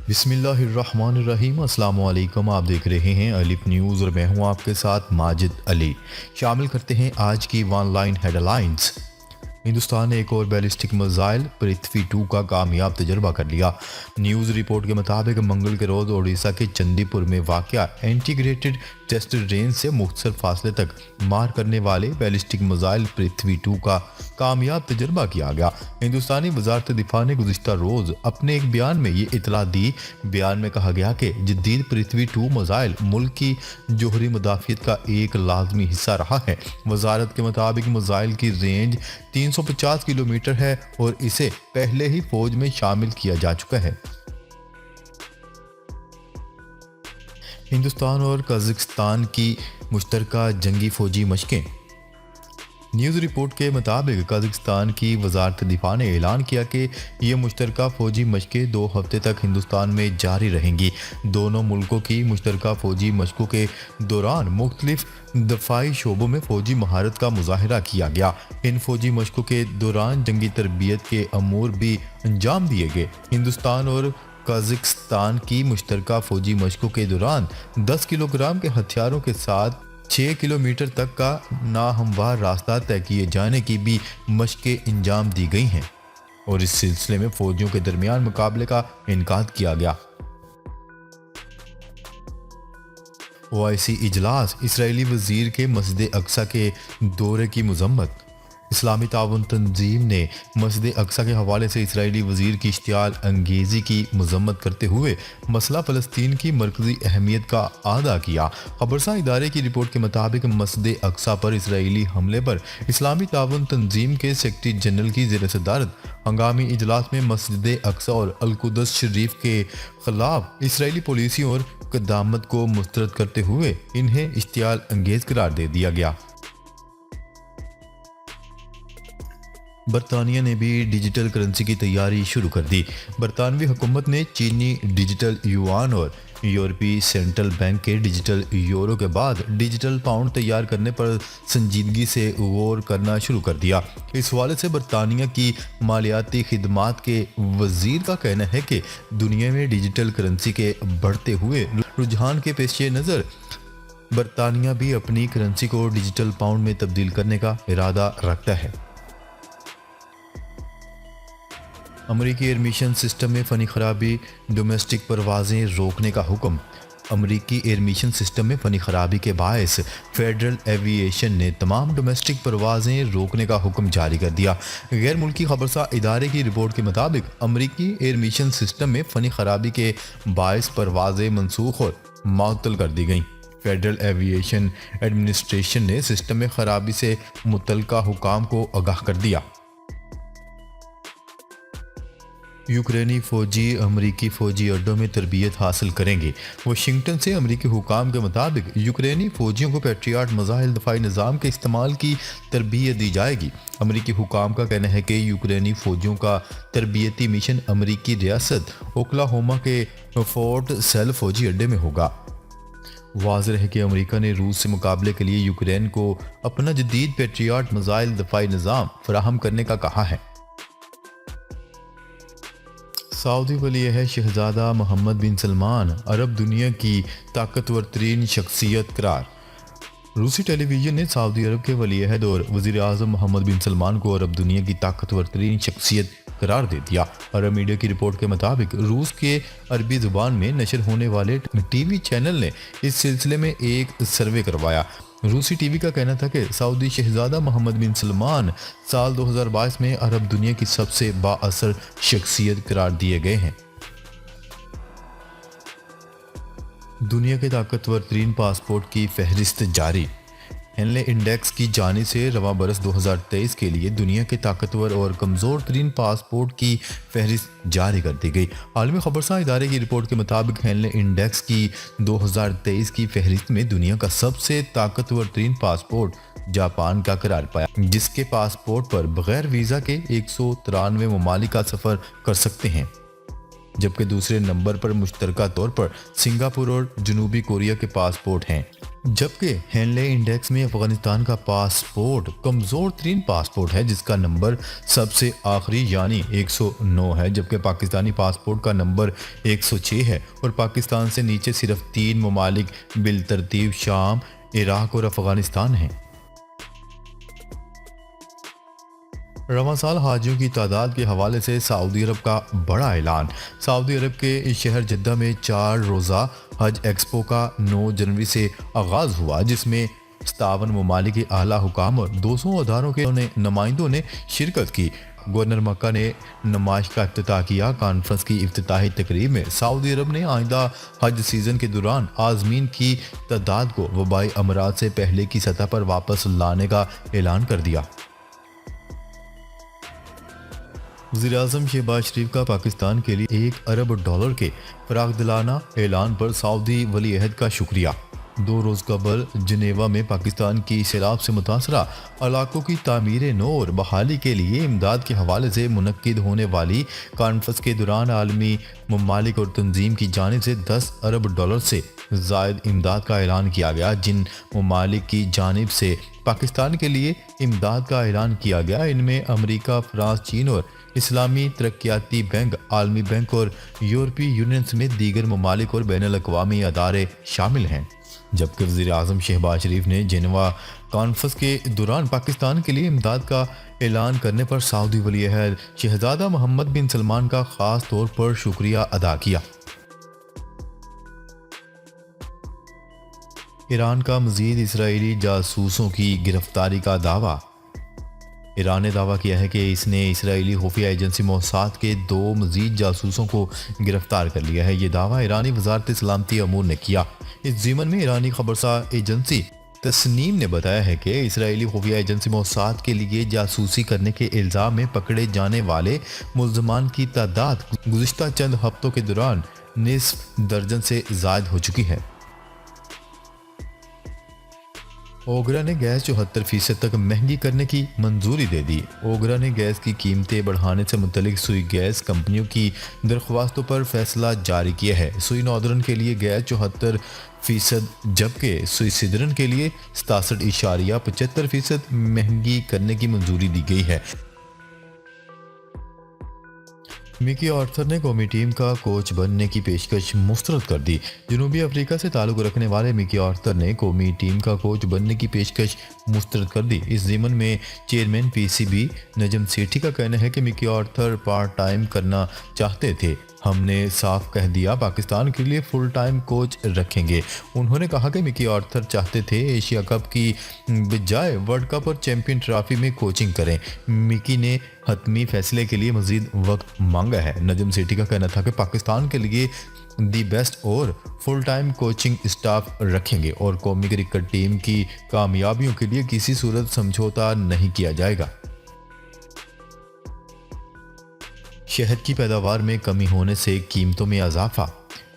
बिस्मिल्लाहिर्रहमानिर्रहीम। अस्सलाम वालेकुम। आप देख रहे हैं अलिफ न्यूज़ और मैं हूं आपके साथ माजिद अली। शामिल करते हैं आज की वन लाइन हेडलाइंस। हिंदुस्तान ने एक और बैलिस्टिक मिसाइल पृथ्वी 2 का कामयाब तजर्बा कर लिया। न्यूज़ रिपोर्ट के मुताबिक मंगल के रोज़ ओडिशा के चंदीपुर में वाक़या इंटीग्रेटेड टेस्ट रेंज से मुख्तसर फासले तक मार करने वाले बैलिस्टिक मिसाइल पृथ्वी 2 का कामयाब तजर्बा किया गया। हिंदुस्तानी वजारत दिफा ने गुज़िश्ता रोज़ अपने एक बयान में ये इतला दी। बयान में कहा गया कि जदीद पृथ्वी 2 मिसाइल मुल्क की जोहरी मुदाफ़ियत का एक लाजमी हिस्सा रहा है। वजारत के मुताबिक मिसाइल की रेंज 350 किलोमीटर है और इसे पहले ही फौज में शामिल किया जा चुका है। हिंदुस्तान और कजाकिस्तान की मुश्तरका जंगी फौजी मशकें। न्यूज़ रिपोर्ट के मुताबिक कजाकिस्तान की वजारत दिफा ने ऐलान किया कि ये मुश्तरका फौजी मशकें 2 हफ्ते तक हिंदुस्तान में जारी रहेंगी। दोनों मुल्कों की मुश्तरका फौजी मशकों के दौरान मुख्तलिफ दफाई शोबों में फौजी महारत का मुजाहरा किया गया। इन फौजी मशकों के दौरान जंगी तरबियत के अमूर भी अंजाम दिए गए। हिंदुस्तान और कजाकिस्तान की मुश्तरका फौजी मशकों के दौरान 10 किलोग्राम के हथियारों के साथ 6 किलोमीटर तक का नाहमवार रास्ता तय किए जाने की भी मशकें अंजाम दी गई हैं और इस सिलसिले में फौजियों के दरमियान मुकाबले का इनकाद किया गया। ओआईसी इजलास, इसराइली वजीर के मस्जिद अक्सा के दौरे की मजम्मत। इस्लामी ताउन तंजीम ने मस्जिद अक्सा के हवाले से इसराइली वजीर की इश्तियाल अंगेजी की मजम्मत करते हुए मसला फ़लस्तीन की मरकजी अहमियत का आदा किया। खबरसा इदारे की रिपोर्ट के मुताबिक मस्जिद अक्सा पर इसराइली हमले पर इस्लामी ताउन तंजीम के सेक्रेटरी जनरल की ज़ेर सदारत हंगामी इजलास में मस्जिद अक्सा और अलकुदस शरीफ के खिलाफ इसराइली पॉलिसियों और कदामत को मुस्तरद करते हुए इन्हें इश्तियाल अंगेज करार दे दिया गया। बरतानिया ने भी डिजिटल करेंसी की तैयारी शुरू कर दी। बरतानवी हुकूमत ने चीनी डिजिटल युआन और यूरोपीय सेंट्रल बैंक के डिजिटल यूरो के बाद डिजिटल पाउंड तैयार करने पर संजीदगी से गौर करना शुरू कर दिया। इस हवाले से बरतानिया की मालियाती खिदमात के वजीर का कहना है कि दुनिया में डिजिटल करेंसी के बढ़ते हुए रुझान के पेश नज़र बरतानिया भी अपनी करेंसी को डिजिटल पाउंड में तब्दील करने का इरादा रखता है। अमरीकी एयर मिशन सिस्टम में फ़नी खराबी, डोमेस्टिक परवाज़ें रोकने का हुक्म। अमरीकी एयर मिशन सिस्टम में फ़नी खराबी के बायस फेडरल एविएशन ने तमाम डोमेस्टिक परवाज़ें रोकने का हुक्म जारी कर दिया। गैर मुल्की खबरसा इदारे की रिपोर्ट के मुताबिक अमरीकी एयर मिशन सिस्टम में फ़नी खराबी के बायस परवाज़ें मनसूख और मअतल कर दी गईं। फेडरल एविएशन एडमिनिस्ट्रेशन ने सिस्टम में खराबी से मुतल्लिका हुकाम को आगाह कर दिया। यूक्रेनी फौजी अमरीकी फौजी अड्डों में तरबियत हासिल करेंगे। वाशिंगटन से अमरीकी हुकाम के मुताबिक यूक्रेनी फौजियों को पैट्रियट मिसाइल दफाई निज़ाम के इस्तेमाल की तरबियत दी जाएगी। अमरीकी हुकाम का कहना है कि यूक्रेनी फौजियों का तरबियती मिशन अमरीकी रियासत ओक्लाहोमा के फोर्ट सेल फौजी अड्डे में होगा। वाज़ेह है कि अमेरिका ने रूस से मुकाबले के लिए यूक्रेन को अपना जदीद पैट्रियट मिसाइल दफाई निज़ाम फराहम करने का कहा है। सऊदी वली अहद शहजादा मोहम्मद बिन सलमान अरब दुनिया की ताकतवर तरीन शख्सियत करार। रूसी टेलीविज़न ने सऊदी अरब के वली अहद और वज़ीर आज़म मोहम्मद बिन सलमान को अरब दुनिया की ताकतवर तरीन शख्सियत करार दे दिया। अरब मीडिया की रिपोर्ट के मुताबिक रूस के अरबी ज़ुबान में नशर होने वाले टीवी चैनल ने इस सिलसिले में एक सर्वे करवाया। रूसी टीवी का कहना था कि सऊदी शहजादा मोहम्मद बिन सलमान साल 2022 में अरब दुनिया की सबसे बाअसर शख्सियत करार दिए गए हैं। दुनिया के ताकतवर तरीन पासपोर्ट की फहरिस्त जारी। हेनले इंडेक्स की जानिब से रवा बरस 2023 के लिए दुनिया के ताकतवर और कमज़ोर तरीन पासपोर्ट की फहरिस्त जारी कर दी गई। आलमी खबरसा इदारे की रिपोर्ट के मुताबिक हेनले इंडेक्स की 2023 की फहरिस्त में दुनिया का सबसे ताकतवर तरीन पासपोर्ट जापान का करार पाया, जिसके पासपोर्ट पर बगैर वीज़ा के 193 ममालिक का सफ़र कर सकते हैं। जबकि दूसरे नंबर पर मुश्तरका तौर पर सिंगापुर और जनूबी कोरिया के पासपोर्ट हैं। जबकि हेनले इंडेक्स में अफगानिस्तान का पासपोर्ट कमज़ोर तरीन पासपोर्ट है, जिसका नंबर सबसे आखिरी यानी 109 है, जबकि पाकिस्तानी पासपोर्ट का नंबर 106 है और पाकिस्तान से नीचे सिर्फ 3 ममालिक बिलतरतीब शाम, इराक और अफगानिस्तान हैं। रवां साल हाजियों की तादाद के हवाले से सऊदी अरब का बड़ा ऐलान। सऊदी अरब के शहर जद्दा में 4 रोज़ा हज एक्सपो का 9 जनवरी से आगाज़ हुआ, जिसमें 57 ममालिक के आला हुकाम और 200 अदारों के नुमाइंदों ने शिरकत की। गवर्नर मक्का ने नुमाइश का इफ्तिताह किया। कॉन्फ्रेंस की इफ्तिताही तकरीब में सऊदी अरब ने आइंदा हज सीज़न के दौरान आज़मीन की तादाद को वबाई अमराज से पहले की सतह पर वापस लाने का ऐलान कर दिया। वज़ीर-ए-आज़म शहबाज शरीफ का पाकिस्तान के लिए $1 अरब के फरागदिलाना ऐलान पर सऊदी वली अहद का शुक्रिया। 2 रोज़ कबल जनेवा में पाकिस्तान की सैलाब से मुतासरा इलाकों की तामीर नो और बहाली के लिए इमदाद के हवाले से मुनक्किद होने वाली कॉन्फ्रेंस के दौरान आलमी ममालिक और तंजीम की जानिब से $10 अरब से ज़ायद इमदाद का ऐलान किया गया। जिन ममालिक की जानिब से पाकिस्तान के लिए इमदाद का ऐलान किया गया, इनमें अमेरिका, फ्रांस, चीन और इस्लामी तरक्याती बैंक, आलमी बैंक और यूरोपीय यूनियन समेत दीगर ममालिक और बैनुल-अक़वामी अदारे शामिल हैं। जबकि वज़ीर-ए-आज़म शहबाज शरीफ ने जेनेवा कॉन्फ्रेंस के दौरान पाकिस्तान के लिए इमदाद का ऐलान करने पर सऊदी वली अहद शहजादा मोहम्मद बिन सलमान का ख़ास तौर पर शुक्रिया अदा किया। ईरान का मज़ीद इसराइली जासूसों की गिरफ्तारी का दावा। ईरान ने दावा किया है कि इसने इसराइली खुफिया एजेंसी मोसाद के 2 मज़ीद जासूसों को गिरफ्तार कर लिया है। ये दावा ईरानी वज़ारत सलामती अमूर ने किया। इस ज़िमन में ईरानी खबरसार एजेंसी तस्नीम ने बताया है कि इसराइली खुफिया एजेंसी मोसाद के लिए जासूसी करने के इल्ज़ाम में पकड़े जाने वाले मुल्ज़मान की तादाद गुज़िश्ता चंद हफ्तों के दौरान निस्फ दर्जन से ज़ायद हो चुकी है। ओगरा ने गैस 74% तक महंगी करने की मंजूरी दे दी। ओगरा ने गैस की कीमतें बढ़ाने से मुतल्लिक सुई गैस कंपनियों की दरख्वास्तों पर फैसला जारी किया है। सुई नॉर्दर्न के लिए गैस 74%, जबकि सुई सिदरन के लिए 67.75% महंगी करने की मंजूरी दी गई है। मिकी आर्थर ने कौमी टीम का कोच बनने की पेशकश मुस्तरद कर दी। जनूबी अफ्रीका से ताल्लुक़ रखने वाले मिकी आर्थर ने कौमी टीम का कोच बनने की पेशकश मुस्तरद कर दी। इस ज़िमन में चेयरमैन पीसीबी नजम सेठी का कहना है कि मिकी आर्थर पार्ट टाइम करना चाहते थे। हमने साफ कह दिया पाकिस्तान के लिए फुल टाइम कोच रखेंगे। उन्होंने कहा कि मिकी आर्थर चाहते थे एशिया कप की बजाय वर्ल्ड कप और चैंपियन ट्रॉफी में कोचिंग करें। मिकी ने हतमी फैसले के लिए मजीद वक्त मांगा है। नजम सेठी का कहना था कि पाकिस्तान के लिए दी बेस्ट और फुल टाइम कोचिंग स्टाफ रखेंगे और कौमी क्रिकेट टीम की कामयाबियों के लिए किसी सूरत समझौता नहीं किया जाएगा। शहद की पैदावार में कमी होने से कीमतों में इजाफा।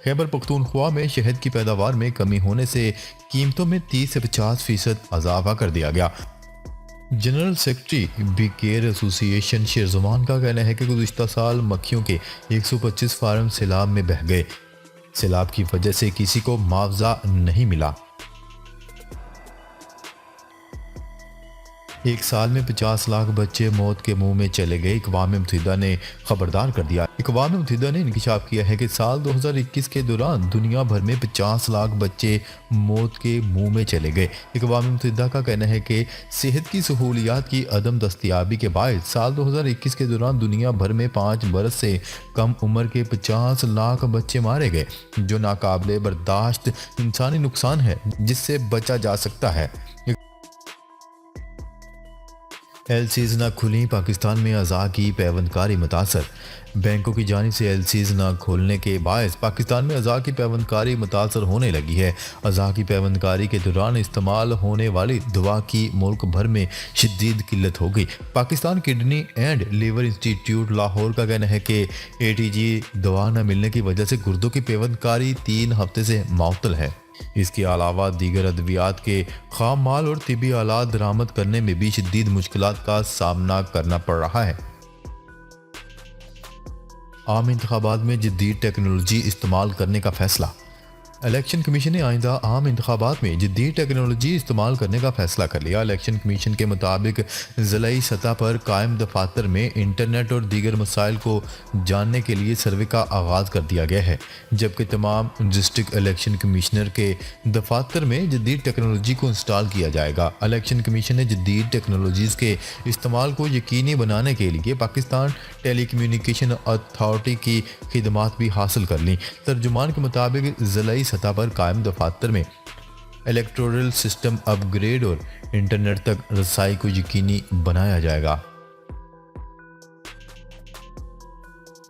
खैबर पख्तूनख्वा में शहद की पैदावार में कमी होने से कीमतों में 30 से 50% इजाफा कर दिया गया। General secretary B care association शेरजुमान का कहना है कि गुज़िश्ता साल मक्खियों के 125 फार्म सैलाब में बह गए। सैलाब की वजह से किसी को मुआवजा नहीं मिला। एक साल में 50 लाख बच्चे मौत के मुंह में चले गए। अक़वाम मुत्तहिदा ने खबरदार कर दिया। अक़वाम मुत्तहिदा ने इंकशाफ किया है कि साल 2021 के दौरान दुनिया भर में 50 लाख बच्चे मौत के मुंह में चले गए। अक़वाम मुत्तहिदा का कहना है कि सेहत की सहूलियात की अदम दस्तयाबी के बायस साल 2021 के दौरान दुनिया भर में 5 बरस से कम उम्र के 50 लाख बच्चे मारे गए, जो नाकाबिले बर्दाश्त इंसानी नुकसान है जिससे बचा जा सकता है। एलसीज न खुली, पाकिस्तान में अज़ा की पैवंदकारी मुतासर। बैंकों की जानिब से एलसीज न खोलने के बायस पाकिस्तान में अज़ा की पैवंदकारी मुतासर होने लगी है। अज़ा की पैवंदकारी के दौरान इस्तेमाल होने वाली दवा की मुल्क भर में शदीद किल्लत हो गई। Pakistan kidney and liver institute Lahore का कहना है कि ATG दवा न मिलने की वजह से गुर्दों की पैवंदकारी 3 हफ्ते से मुअत्तल है। इसके अलावा दीगर अद्वियात के खाम माल और तिबी आलात दरामद करने में भी शदीद मुश्किलात का सामना करना पड़ रहा है। आम इंतखाबात में जदीद टेक्नोलॉजी इस्तेमाल करने का फैसला। इलेक्शन कमीशन ने आइंदा आम इंतखाबात में जदीद टेक्नोलॉजी इस्तेमाल करने का फैसला कर लिया। इलेक्शन कमीशन के मुताबिक ज़िलाई सतह पर कायम दफातर में इंटरनेट और दीगर मसाइल को जानने के लिए सर्वे का आगाज़ कर दिया गया है, जबकि तमाम डिस्ट्रिक्ट इलेक्शन कमिश्नर के दफातर में जदीद टेक्नोलॉजी को इंस्टॉल किया जाएगा। इलेक्शन कमीशन ने जदीद टेक्नोलॉजीज़ के इस्तेमाल को यकीनी बनाने के लिए पाकिस्तान टेली कम्युनिकेशन अथॉरिटी की खिदमात भी हासिल कर ली। तर्जुमान के मुताबिक ज़िलाई सतह पर कायम दफातर में इलेक्टोरल सिस्टम अपग्रेड और इंटरनेट तक रसाई को यकीनी बनाया जाएगा।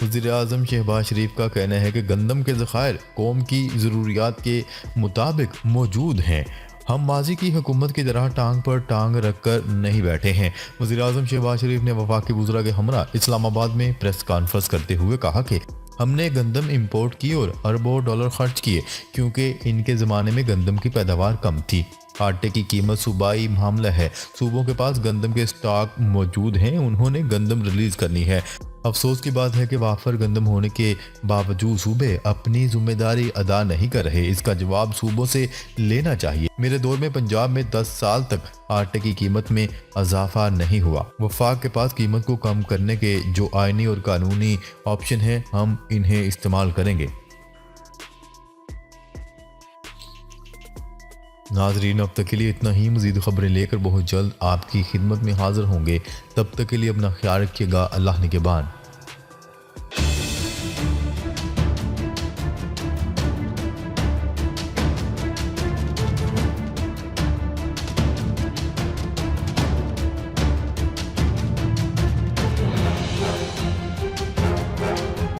वज़ीर-ए-आज़म शहबाज शरीफ का कहना है कि गंदम के ज़खायर कौम की ज़रूरियात के मुताबिक मौजूद हैं। हम माजी की हुकूमत की तरह टांग पर टांग रख कर नहीं बैठे हैं। वज़ीर-ए-आज़म शहबाज शरीफ ने वफाकी वज़रा के हमरा इस्लामाबाद में प्रेस कॉन्फ्रेंस करते हुए कहा कि हमने गंदम इंपोर्ट की और अरबों डॉलर खर्च किए, क्योंकि इनके ज़माने में गंदम की पैदावार कम थी। आटे की कीमत सूबाई मामला है, सूबों के पास गंदम के स्टॉक मौजूद हैं, उन्होंने गंदम रिलीज़ करनी है। अफसोस की बात है कि वाफर गंदम होने के बावजूद सूबे अपनी जिम्मेदारी अदा नहीं कर रहे। इसका जवाब सूबों से लेना चाहिए। मेरे दौर में पंजाब में 10 साल तक आटे की कीमत में इजाफा नहीं हुआ। वफाक के पास कीमत को कम करने के जो आइनी और कानूनी ऑप्शन हैं, हम इन्हें इस्तेमाल करेंगे। नाजरीन, अब तक के लिए इतना ही। मज़ीद खबरें लेकर बहुत जल्द आपकी खिदमत में हाजिर होंगे। तब तक के लिए अपना ख्याल रखिएगा। अल्लाह निगहबान।